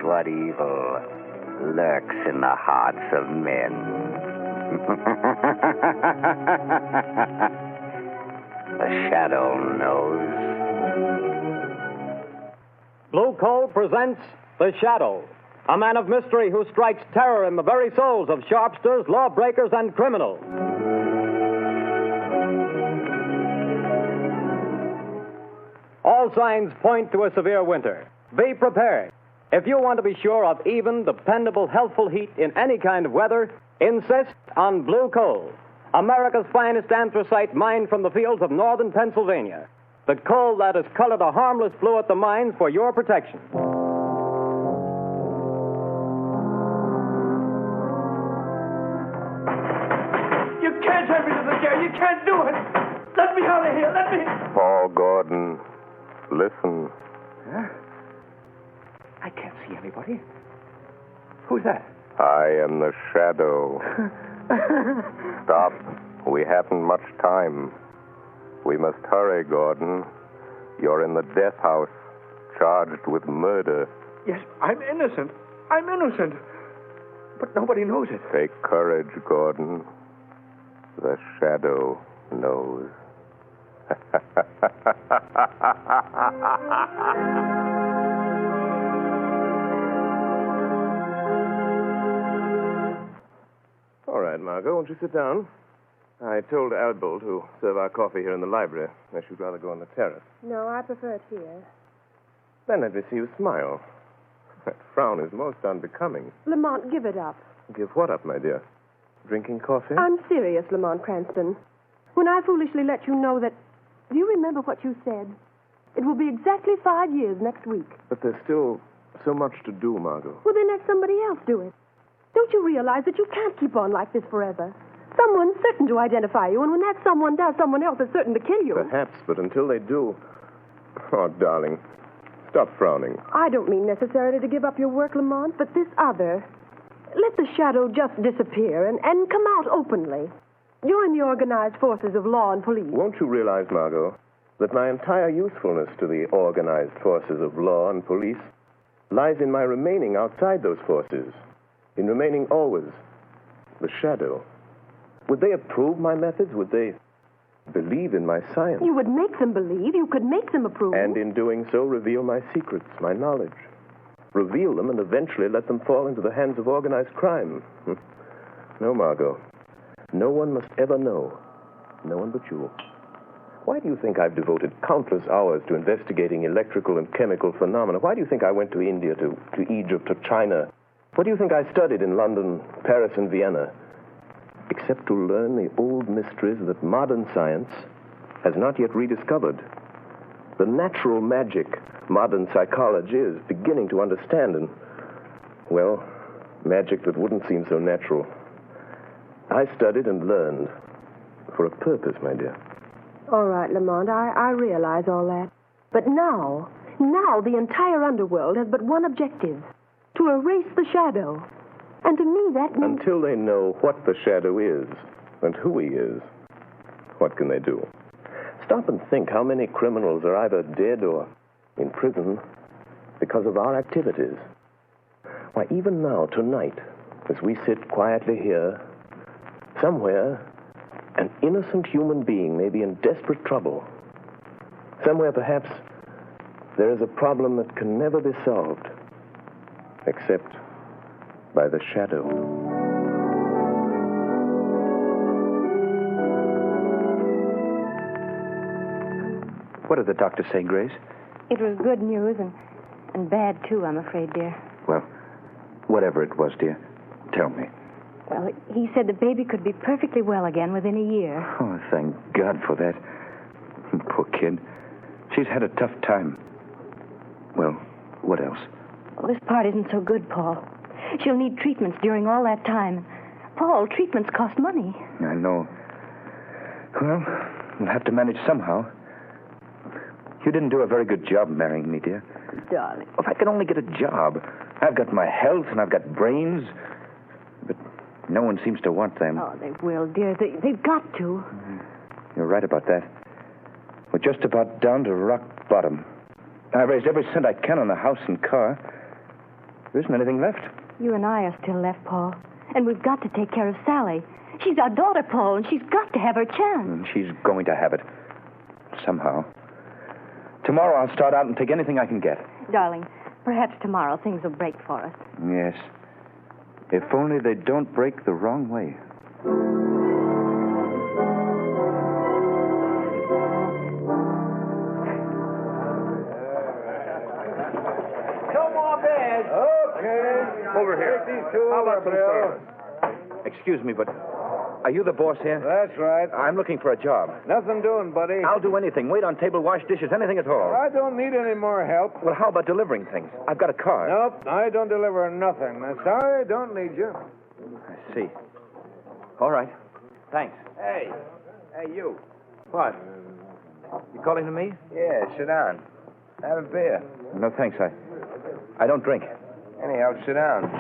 what evil lurks in the hearts of men. The shadow knows. Blue Coal presents The Shadow, a man of mystery who strikes terror in the very souls of sharpsters, lawbreakers, and criminals. All signs point to a severe winter. Be prepared. If you want to be sure of even, dependable, healthful heat in any kind of weather, insist on Blue Coal, America's finest anthracite mined from the fields of northern Pennsylvania. The coal that is colored a harmless blue at the mines for your protection. You can't have me to the jail. You can't do it. Let me out of here. Let me... Paul Gordon, listen. Huh? I can't see anybody. Who's that? I am the shadow. Stop. We haven't much time. We must hurry, Gordon. You're in the death house, charged with murder. Yes, I'm innocent. I'm innocent. But nobody knows it. Take courage, Gordon. The shadow knows. All right, Margot, won't you sit down? I told Albo to serve our coffee here in the library, unless you'd rather go on the terrace. No, I prefer it here. Then let me see you smile. That frown is most unbecoming. Lamont, give it up. Give what up, my dear? Drinking coffee? I'm serious, Lamont Cranston. When I foolishly let you know that... Do you remember what you said? It will be exactly 5 years next week. But there's still so much to do, Margot. Well, then let somebody else do it. Don't you realize that you can't keep on like this forever? Someone's certain to identify you, and when that someone does, someone else is certain to kill you. Perhaps, but until they do... Oh, darling, stop frowning. I don't mean necessarily to give up your work, Lamont, but this other. Let the shadow just disappear and come out openly. Join the organized forces of law and police. Won't you realize, Margot, that my entire usefulness to the organized forces of law and police lies in my remaining outside those forces, in remaining always the shadow? Would they approve my methods? Would they believe in my science? You would make them believe. You could make them approve. And in doing so, reveal my secrets, my knowledge. Reveal them and eventually let them fall into the hands of organized crime. No, Margot. No one must ever know. No one but you. Why do you think I've devoted countless hours to investigating electrical and chemical phenomena? Why do you think I went to India, to Egypt, to China? What do you think I studied in London, Paris, and Vienna? Except to learn the old mysteries that modern science has not yet rediscovered. The natural magic modern psychology is beginning to understand, and, well, magic that wouldn't seem so natural. I studied and learned for a purpose, my dear. All right, Lamont, I realize all that. But now the entire underworld has but one objective: to erase the shadow. And to me, that means... Until they know what the shadow is and who he is, what can they do? Stop and think how many criminals are either dead or in prison because of our activities. Why, even now, tonight, as we sit quietly here, somewhere, an innocent human being may be in desperate trouble. Somewhere, perhaps, there is a problem that can never be solved, except by the shadow. What did the doctor say, Grace? It was good news and bad, too, I'm afraid, dear. Well, whatever it was, dear, tell me. Well, he said the baby could be perfectly well again within a year. Oh, thank God for that. Poor kid. She's had a tough time. Well, what else? Well, this part isn't so good, Paul. She'll need treatments during all that time. Paul, treatments cost money. I know. Well, we'll have to manage somehow. You didn't do a very good job marrying me, dear. Darling. If I could only get a job. I've got my health and I've got brains. But no one seems to want them. Oh, they will, dear. They've got to. You're right about that. We're just about down to rock bottom. I've raised every cent I can on the house and car. There isn't anything left. You and I are still left, Paul. And we've got to take care of Sally. She's our daughter, Paul, and she's got to have her chance. And she's going to have it. Somehow. Tomorrow I'll start out and take anything I can get. Darling, perhaps tomorrow things will break for us. Yes. If only they don't break the wrong way. No more beds. Okay. Over here. Take these two. How about some service? Excuse me, but are you the boss here? That's right. I'm looking for a job. Nothing doing, buddy. I'll do anything. Wait on table, wash dishes, anything at all. I don't need any more help. Well, how about delivering things? I've got a car. Nope, I don't deliver nothing. Sorry, don't need you. I see. All right. Thanks. Hey, you. What? You calling to me? Yeah, sit down. Have a beer. No, thanks. I don't drink. Anyhow, sit down.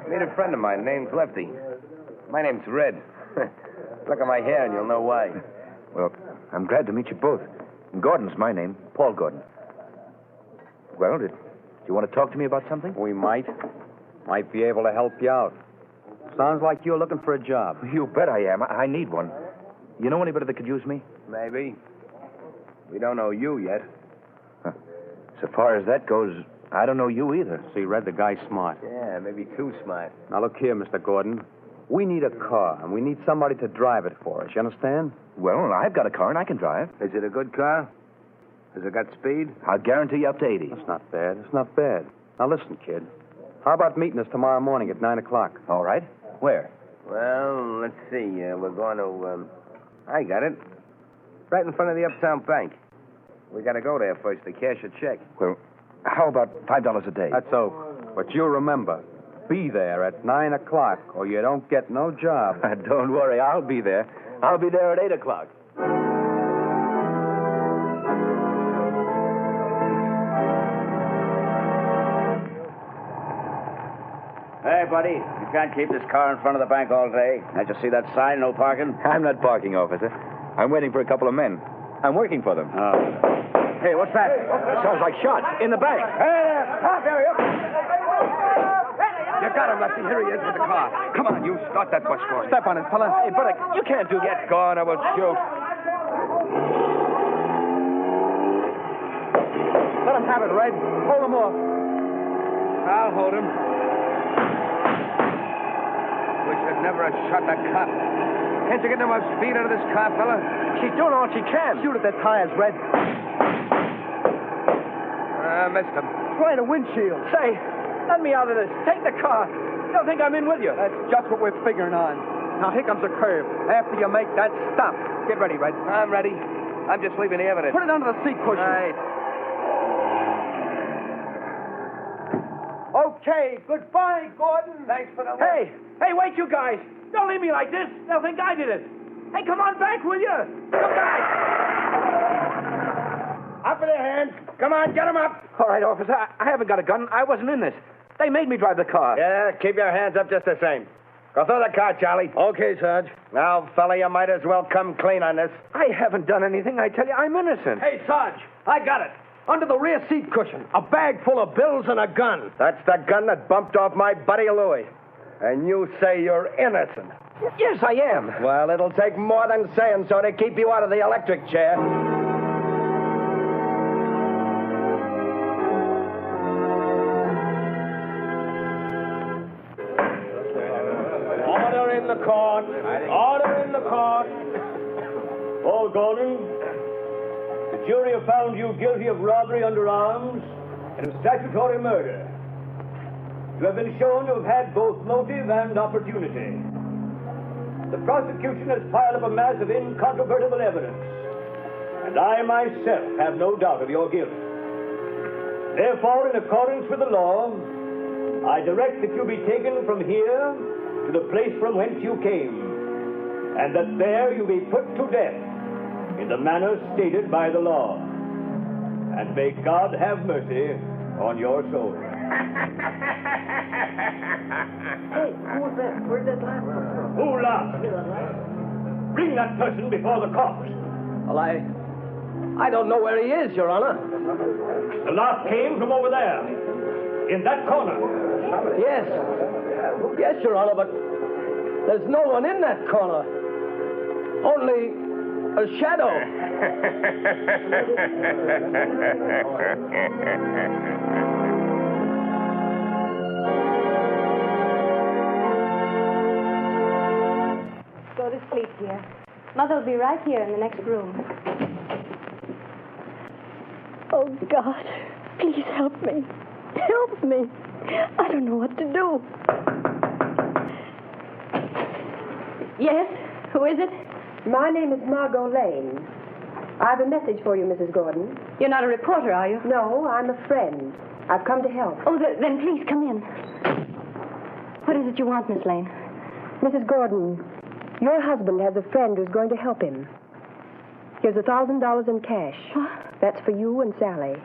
Meet a friend of mine named Lefty. My name's Red. Look at my hair and you'll know why. Well, I'm glad to meet you both. Gordon's my name, Paul Gordon. Well, do you want to talk to me about something? We might be able to help you out. Sounds like you're looking for a job. You bet I am. I need one. You know anybody that could use me? Maybe. We don't know you yet. So far as that goes, I don't know you either. See, Red, the guy's smart. Yeah, maybe too smart. Now, look here, Mr. Gordon. We need a car, and we need somebody to drive it for us. You understand? Well, I've got a car, and I can drive. Is it a good car? Has it got speed? I'll guarantee you up to 80. That's not bad. It's not bad. Now, listen, kid. How about meeting us tomorrow morning at 9 o'clock? All right. Where? Well, let's see. We're going to, I got it. Right in front of the Uptown Bank. We got to go there first to cash a check. Well, how about $5 a day? That's so. But you remember, be there at 9 o'clock, or you don't get no job. Don't worry, I'll be there. I'll be there at 8 o'clock. Hey, buddy, you can't keep this car in front of the bank all day. Can't you see that sign, no parking? I'm not parking, officer. I'm waiting for a couple of men. I'm working for them. Oh. Hey, what's that? Sounds like shots in the bank. Hey, stop, Harriet. You got him, Lefty. Here he is with the car. Come on, you start that bus for me. Step on it, fella. Hey, brother, you can't do that. Get going, I will shoot. Let him have it, Red. Hold him off. I'll hold him. We should never have shot that cop. Can't you get no more speed out of this car, fella? She's doing all she can. Shoot at their tires, Red. Missed him. Right a windshield. Say, let me out of this. Take the car. Don't think I'm in with you. That's just what we're figuring on. Now, here comes a curve. After you make that stop, get ready, Red. I'm ready. I'm just leaving the evidence. Put it under the seat cushion. Right. Okay, goodbye, Gordon. Thanks for the... Hey, wait, you guys. Don't leave me like this. They'll think I did it. Hey, come on back, will you? Come back. Up with their hands. Come on, get them up. All right, officer. I haven't got a gun. I wasn't in this. They made me drive the car. Yeah, keep your hands up just the same. Go through the car, Charlie. Okay, Sarge. Now, fella, you might as well come clean on this. I haven't done anything. I tell you, I'm innocent. Hey, Sarge, I got it. Under the rear seat cushion, a bag full of bills and a gun. That's the gun that bumped off my buddy Louie. And you say you're innocent. Yes, I am. Well, it'll take more than saying so to keep you out of the electric chair. Order in the court. Order in the court. Paul Gordon, the jury have found you guilty of robbery under arms and of statutory murder. You have been shown to have had both motive and opportunity. The prosecution has piled up a mass of incontrovertible evidence, and I myself have no doubt of your guilt. Therefore, in accordance with the law, I direct that you be taken from here to the place from whence you came, and that there you be put to death in the manner stated by the law. And may God have mercy on your soul. Hey, who was that? Where did that laugh come from? Who laughed? Bring that person before the cops. Well, I don't know where he is, Your Honor. The laugh came from over there, in that corner. Yes. Yes, Your Honor, but there's no one in that corner. Only a shadow. Go to sleep, dear. Mother'll be right here in the next room. Oh, God, please help me. Help me. I don't know what to do. Yes? Who is it? My name is Margot Lane. I have a message for you, Mrs. Gordon. You're not a reporter, are you? No, I'm a friend. I've come to help. Oh, then please come in. What is it you want, Miss Lane? Mrs. Gordon, your husband has a friend who's going to help him. Here's $1,000 in cash. What? That's for you and Sally.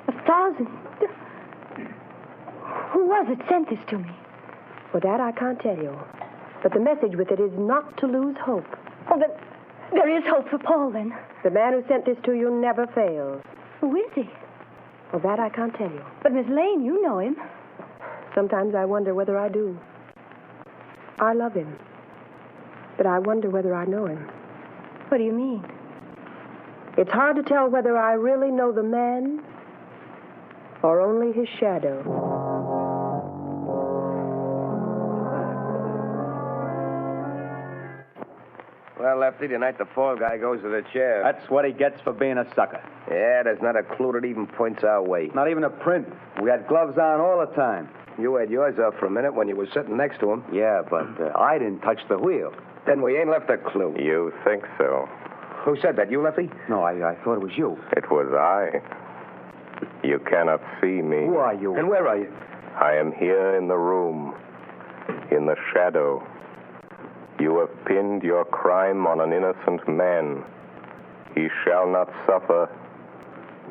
1,000? Who was it sent this to me? For that, I can't tell you. But the message with it is not to lose hope. Oh, then there is hope for Paul, then. The man who sent this to you never fails. Who is he? Well, that I can't tell you. But, Miss Lane, you know him. Sometimes I wonder whether I do. I love him. But I wonder whether I know him. What do you mean? It's hard to tell whether I really know the man or only his shadow. Well, Lefty, tonight the fall guy goes to the chair. That's what he gets for being a sucker. Yeah, there's not a clue that even points our way. Not even a print. We had gloves on all the time. You had yours off for a minute when you were sitting next to him. Yeah, but I didn't touch the wheel. Then we ain't left a clue. You think so? Who said that? You, Lefty? No, I thought it was you. It was I. You cannot see me. Who are you? And where are you? I am here in the room, in the shadow. You have pinned your crime on an innocent man. He shall not suffer,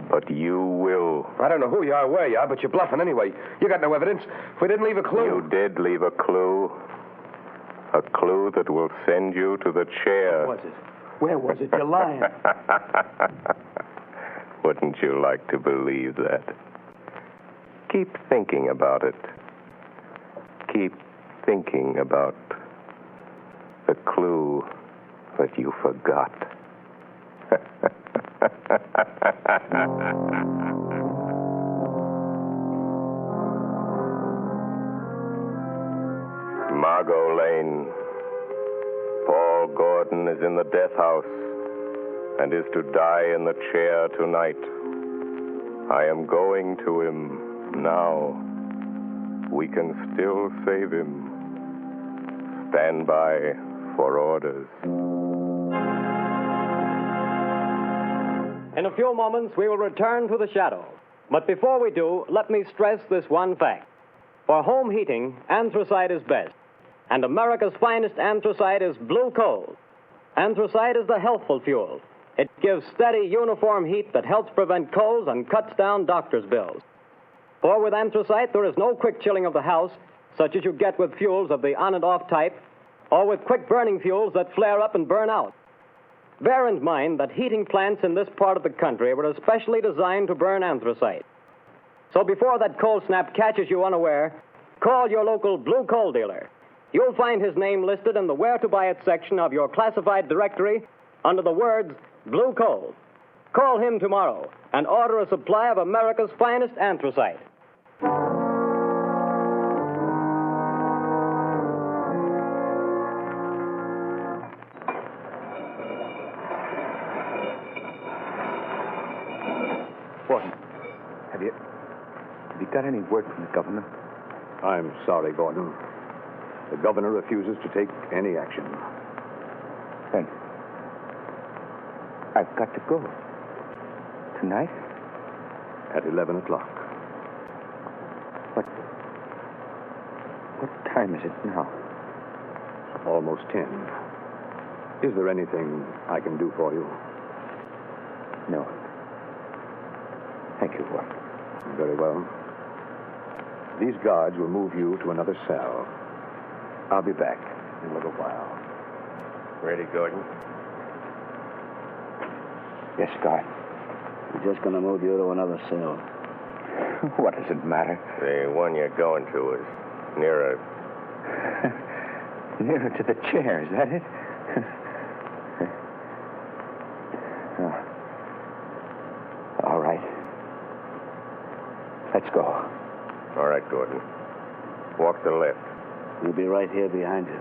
but you will. I don't know who you are, where you are, but you're bluffing anyway. You got no evidence. We didn't leave a clue. You did leave a clue. A clue that will send you to the chair. What was it? Where was it? You're lying. Wouldn't you like to believe that? Keep thinking about it. Keep thinking about the clue that you forgot. Margot Lane. Paul Gordon is in the death house and is to die in the chair tonight. I am going to him now. We can still save him. Stand by for orders. In a few moments, we will return to the shadow. But before we do, let me stress this one fact. For home heating, anthracite is best. And America's finest anthracite is blue coal. Anthracite is the healthful fuel. It gives steady, uniform heat that helps prevent colds and cuts down doctor's bills. For with anthracite, there is no quick chilling of the house, such as you get with fuels of the on and off type, or with quick burning fuels that flare up and burn out. Bear in mind that heating plants in this part of the country were especially designed to burn anthracite. So before that cold snap catches you unaware, call your local blue coal dealer. You'll find his name listed in the Where to Buy It section of your classified directory under the words Blue Coal. Call him tomorrow and order a supply of America's finest anthracite. Gordon, have you got any word from the governor? I'm sorry, Gordon. The governor refuses to take any action. Then I've got to go. Tonight? At 11 o'clock. What time is it now? Almost 10. Is there anything I can do for you? No. Thank you, Gordon. Very well. These guards will move you to another cell. I'll be back in a little while. Ready, Gordon? Yes, Scott. We're just going to move you to another cell. What does it matter? The one you're going to is nearer. Nearer to the chair, is that it? Oh. All right. Let's go. All right, Gordon. Walk to the left. We'll be right here behind you.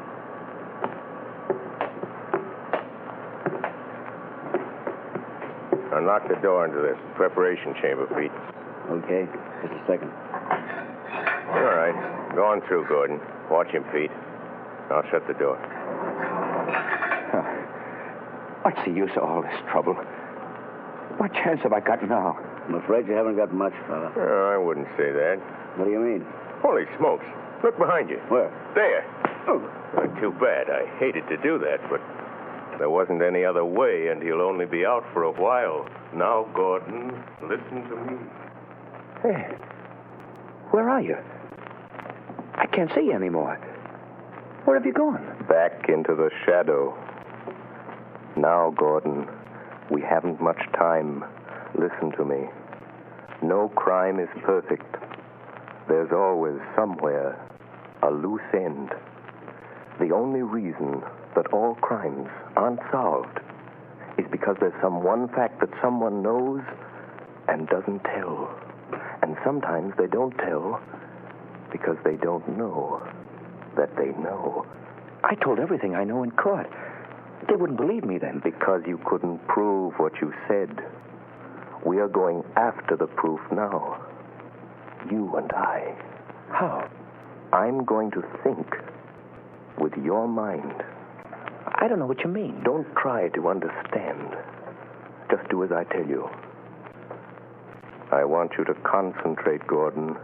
Unlock the door into this preparation chamber, Pete. Okay. Just a second. All right. Go on through, Gordon. Watch him, Pete. I'll shut the door. What's the use of all this trouble? What chance have I got now? I'm afraid you haven't got much, fella. Oh, I wouldn't say that. What do you mean? Holy smokes. Look behind you. Where? There. Oh. Too bad. I hated to do that, but there wasn't any other way, and he'll only be out for a while. Now, Gordon, listen to me. Hey, where are you? I can't see you anymore. Where have you gone? Back into the shadow. Now, Gordon, we haven't much time. Listen to me. No crime is perfect. There's always somewhere a loose end. The only reason that all crimes aren't solved is because there's some one fact that someone knows and doesn't tell. And sometimes they don't tell because they don't know that they know. I told everything I know in court. They wouldn't believe me then. Because you couldn't prove what you said. We are going after the proof now. You and I. How? I'm going to think with your mind. I don't know what you mean. Don't try to understand. Just do as I tell you. I want you to concentrate, Gordon.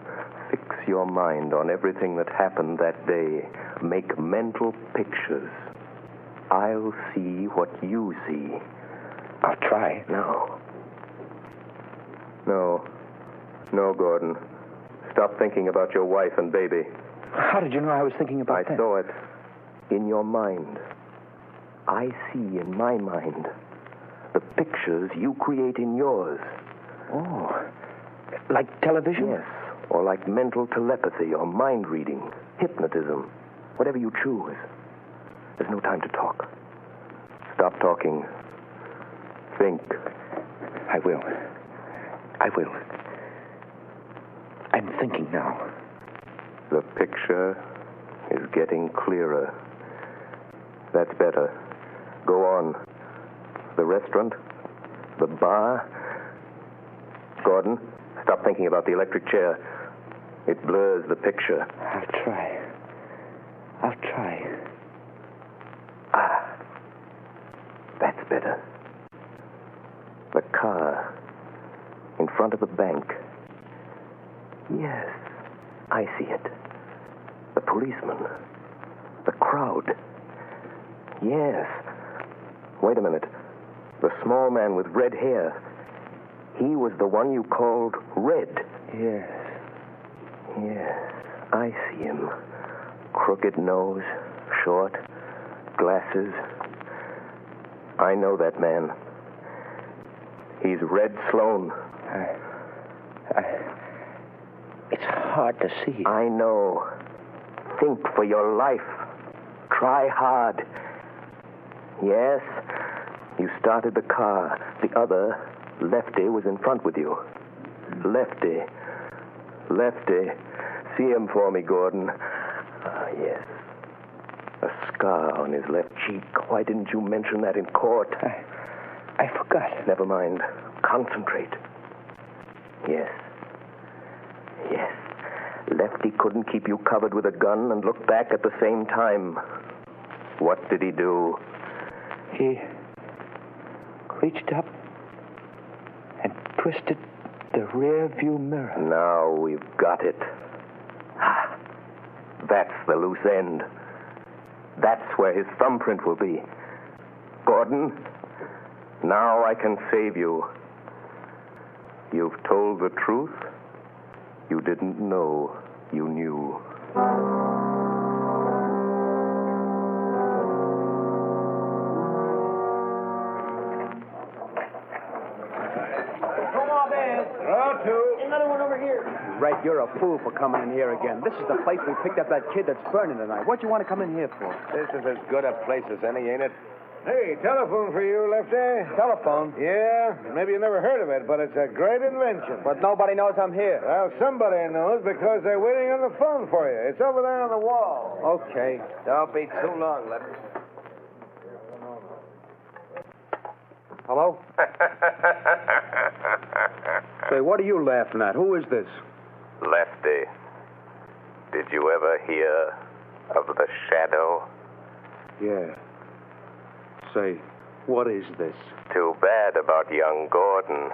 Fix your mind on everything that happened that day. Make mental pictures. I'll see what you see. I'll try. No. No, Gordon. Stop thinking about your wife and baby. How did you know I was thinking about that? I saw it in your mind. I see in my mind the pictures you create in yours. Oh, like television? Yes, or like mental telepathy or mind reading, hypnotism, whatever you choose. There's no time to talk. Stop talking. Think. I will. I'm thinking now. The picture is getting clearer. That's better. Go on. The restaurant? The bar? Gordon, stop thinking about the electric chair. It blurs the picture. I'll try. Ah. That's better. The car in front of the bank. Yes, I see it. The policeman. The crowd. Yes. Wait a minute. The small man with red hair. He was the one you called Red. Yes. Yes, I see him. Crooked nose, short, glasses. I know that man. He's Red Sloan. It's hard to see. I know. Think for your life. Try hard. Yes, you started the car. The other, Lefty, was in front with you. Lefty. See him for me, Gordon. Ah, yes. A scar on his left cheek. Why didn't you mention that in court? I forgot. Never mind. Concentrate. Yes. Lefty couldn't keep you covered with a gun and look back at the same time. What did he do? He reached up and twisted the rear view mirror. Now we've got it. Ah, that's the loose end. That's where his thumbprint will be. Gordon, now I can save you. You've told the truth. You didn't know you knew. or two. Another one over here. Red, you're a fool for coming in here again. This is the place we picked up that kid that's burning tonight. What do you want to come in here for? This is as good a place as any, ain't it? Hey, telephone for you, Lefty. Telephone? Yeah, maybe you never heard of it, but it's a great invention. But nobody knows I'm here. Well, somebody knows because they're waiting on the phone for you. It's over there on the wall. Okay. Don't be too long, Lefty. Hello? Say, what are you laughing at? Who is this? Lefty, did you ever hear of the shadow? Yeah. Say, what is this? Too bad about young Gordon,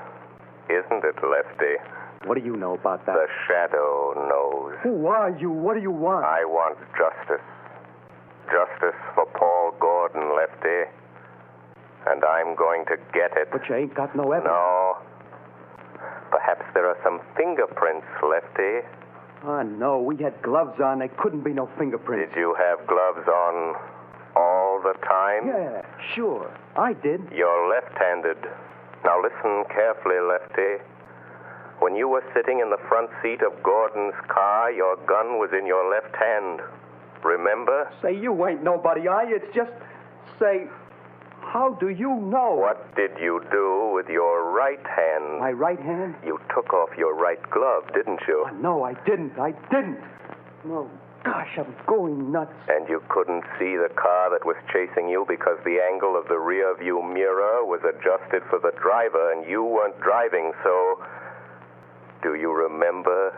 isn't it, Lefty? What do you know about that? The shadow knows. Who are you? What do you want? I want justice. Justice for Paul Gordon, Lefty. And I'm going to get it. But you ain't got no evidence. No. Perhaps there are some fingerprints, Lefty. Oh, no. We had gloves on. There couldn't be no fingerprints. Did you have gloves on all the time? Yeah, sure. I did. You're left-handed. Now listen carefully, Lefty. When you were sitting in the front seat of Gordon's car, your gun was in your left hand. Remember? Say, you ain't nobody, are you? It's just... Say, how do you know? What did you do with your right hand? My right hand? You took off your right glove, didn't you? Oh, no, I didn't. No. Gosh, I'm going nuts. And you couldn't see the car that was chasing you because the angle of the rear view mirror was adjusted for the driver and you weren't driving, so... Do you remember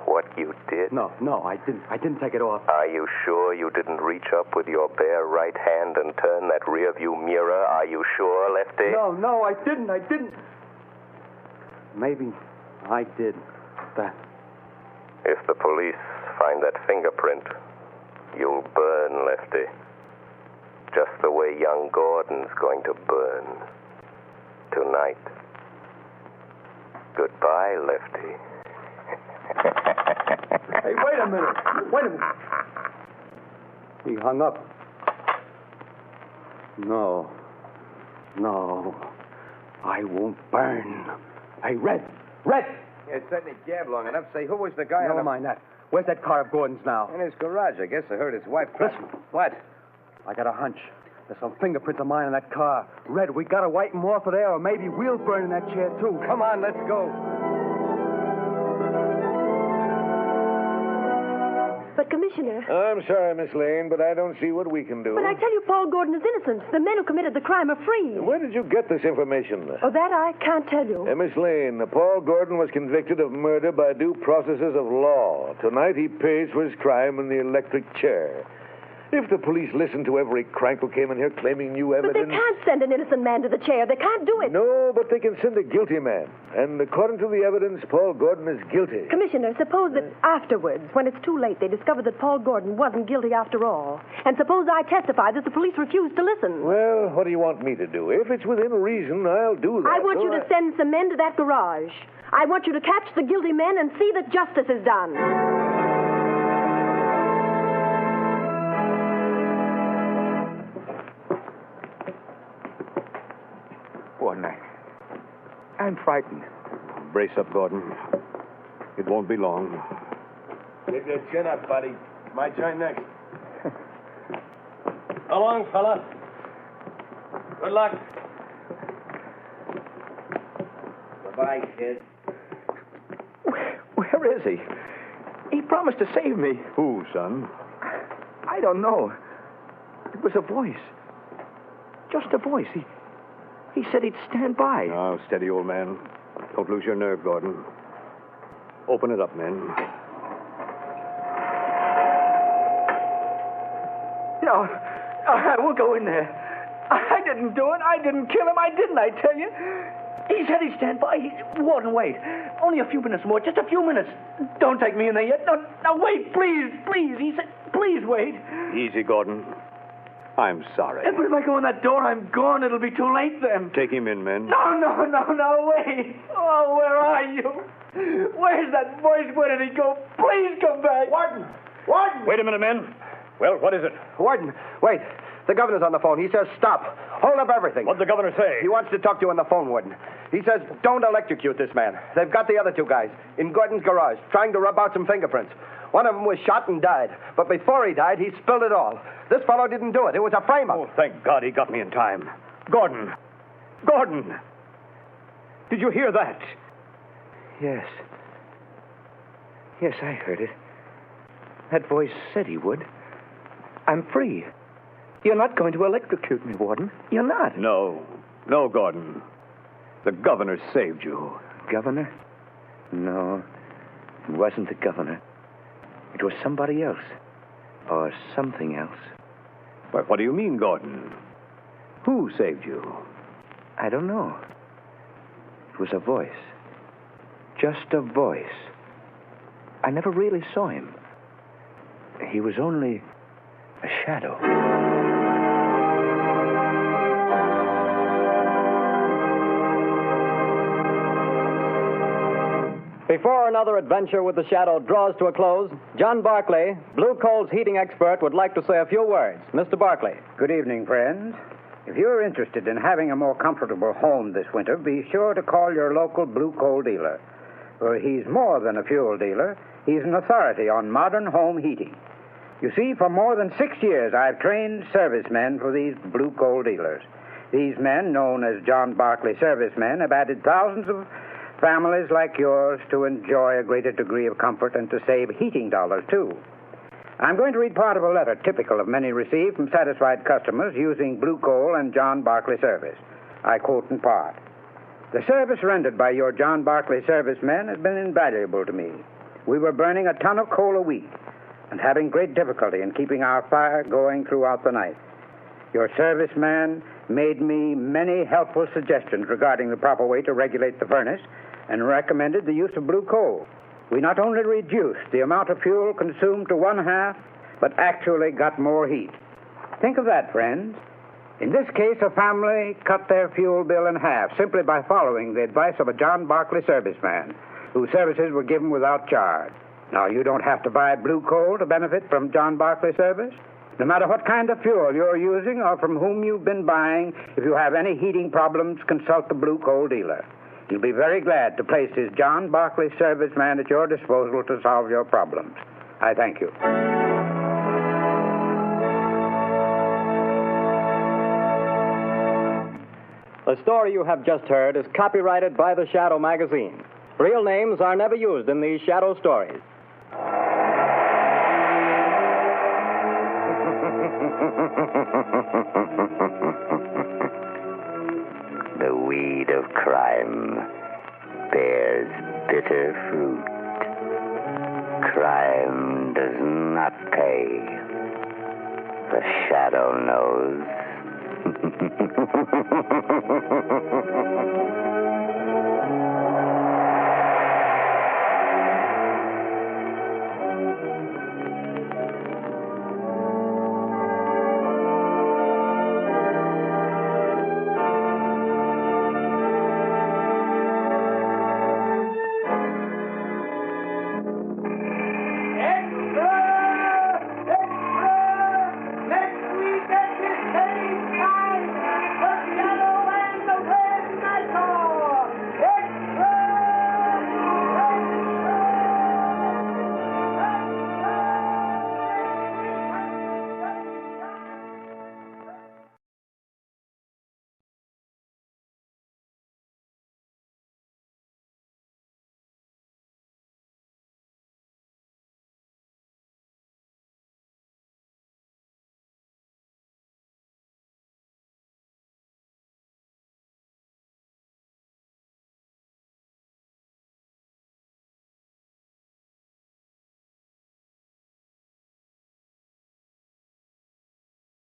what you did? No, I didn't. I didn't take it off. Are you sure you didn't reach up with your bare right hand and turn that rear view mirror? Are you sure, Lefty? No, I didn't. Maybe I did that. If the police find that fingerprint, you'll burn, Lefty. Just the way young Gordon's going to burn tonight. Goodbye, Lefty. Hey, wait a minute. He hung up. No, I won't burn. Hey, Red! You're setting a jab long enough. Say, who was the guy Never mind that. Where's that car of Gordon's now? In his garage, I guess. I heard his wife cry. Listen. What? I got a hunch. There's some fingerprints of mine in that car. Red, we gotta wipe them off of there, or maybe we'll burn in that chair, too. Come on, let's go. But, Commissioner... I'm sorry, Miss Lane, but I don't see what we can do. But I tell you, Paul Gordon is innocent. The men who committed the crime are free. Where did you get this information? Oh, that I can't tell you. Miss Lane, Paul Gordon was convicted of murder by due processes of law. Tonight he pays for his crime in the electric chair. If the police listened to every crank who came in here claiming new evidence... But they can't send an innocent man to the chair. They can't do it. No, but they can send a guilty man. And according to the evidence, Paul Gordon is guilty. Commissioner, suppose that afterwards, when it's too late, they discover that Paul Gordon wasn't guilty after all. And suppose I testify that the police refused to listen. Well, what do you want me to do? If it's within reason, I'll do that. I want you to send some men to that garage. I want you to catch the guilty men and see that justice is done. Gordon, I'm frightened. Brace up, Gordon. It won't be long. Keep your chin up, buddy. My turn next. So long, fella. Good luck. Goodbye, kid. Where is he? He promised to save me. Who, son? I don't know. It was a voice. Just a voice. He said he'd stand by. Now, steady, old man. Don't lose your nerve, Gordon. Open it up, men. No, I won't go in there. I didn't do it. I didn't kill him. I didn't, I tell you. He said he'd stand by. Warden, wait. Only a few minutes more. Just a few minutes. Don't take me in there yet. No, wait, please. He said, please wait. Easy, Gordon. I'm sorry. But if I go in that door, I'm gone. It'll be too late then. Take him in, men. No, wait. Oh, where are you? Where's that voice? Where did he go? Please come back. Warden! Wait a minute, men. Well, what is it? Warden, wait. The governor's on the phone. He says stop. Hold up everything. What'd the governor say? He wants to talk to you on the phone, Warden. He says don't electrocute this man. They've got the other two guys in Gordon's garage trying to rub out some fingerprints. One of them was shot and died. But before he died, he spilled it all. This fellow didn't do it. It was a frame-up. Oh, thank God he got me in time. Gordon! Gordon! Did you hear that? Yes. Yes, I heard it. That voice said he would. I'm free. You're not going to electrocute me, Warden. You're not. No. No, Gordon. The governor saved you. Governor? No. It wasn't the governor. It was somebody else. Or something else. Why, what do you mean, Gordon? Who saved you? I don't know. It was a voice. Just a voice. I never really saw him. He was only a shadow. Before another adventure with the Shadow draws to a close, John Barclay, Blue Coal's heating expert, would like to say a few words. Mr. Barclay. Good evening, friends. If you're interested in having a more comfortable home this winter, be sure to call your local Blue Coal dealer. For he's more than a fuel dealer. He's an authority on modern home heating. You see, for more than 6 years, I've trained servicemen for these Blue Coal dealers. These men, known as John Barclay servicemen, have added thousands of families like yours to enjoy a greater degree of comfort and to save heating dollars, too. I'm going to read part of a letter typical of many received from satisfied customers using Blue Coal and John Barclay service. I quote in part. The service rendered by your John Barclay servicemen has been invaluable to me. We were burning a ton of coal a week and having great difficulty in keeping our fire going throughout the night. Your serviceman made me many helpful suggestions regarding the proper way to regulate the furnace and recommended the use of Blue Coal. We not only reduced the amount of fuel consumed to 1/2, but actually got more heat. Think of that, friends. In this case, a family cut their fuel bill in half simply by following the advice of a John Barclay serviceman, whose services were given without charge. Now, you don't have to buy Blue Coal to benefit from John Barclay service. No matter what kind of fuel you're using or from whom you've been buying, if you have any heating problems, consult the Blue Coal dealer. He'll be very glad to place his John Barclay serviceman at your disposal to solve your problems. I thank you. The story you have just heard is copyrighted by the Shadow magazine. Real names are never used in these Shadow stories. The weed of crime bears bitter fruit. Crime does not pay. The Shadow knows.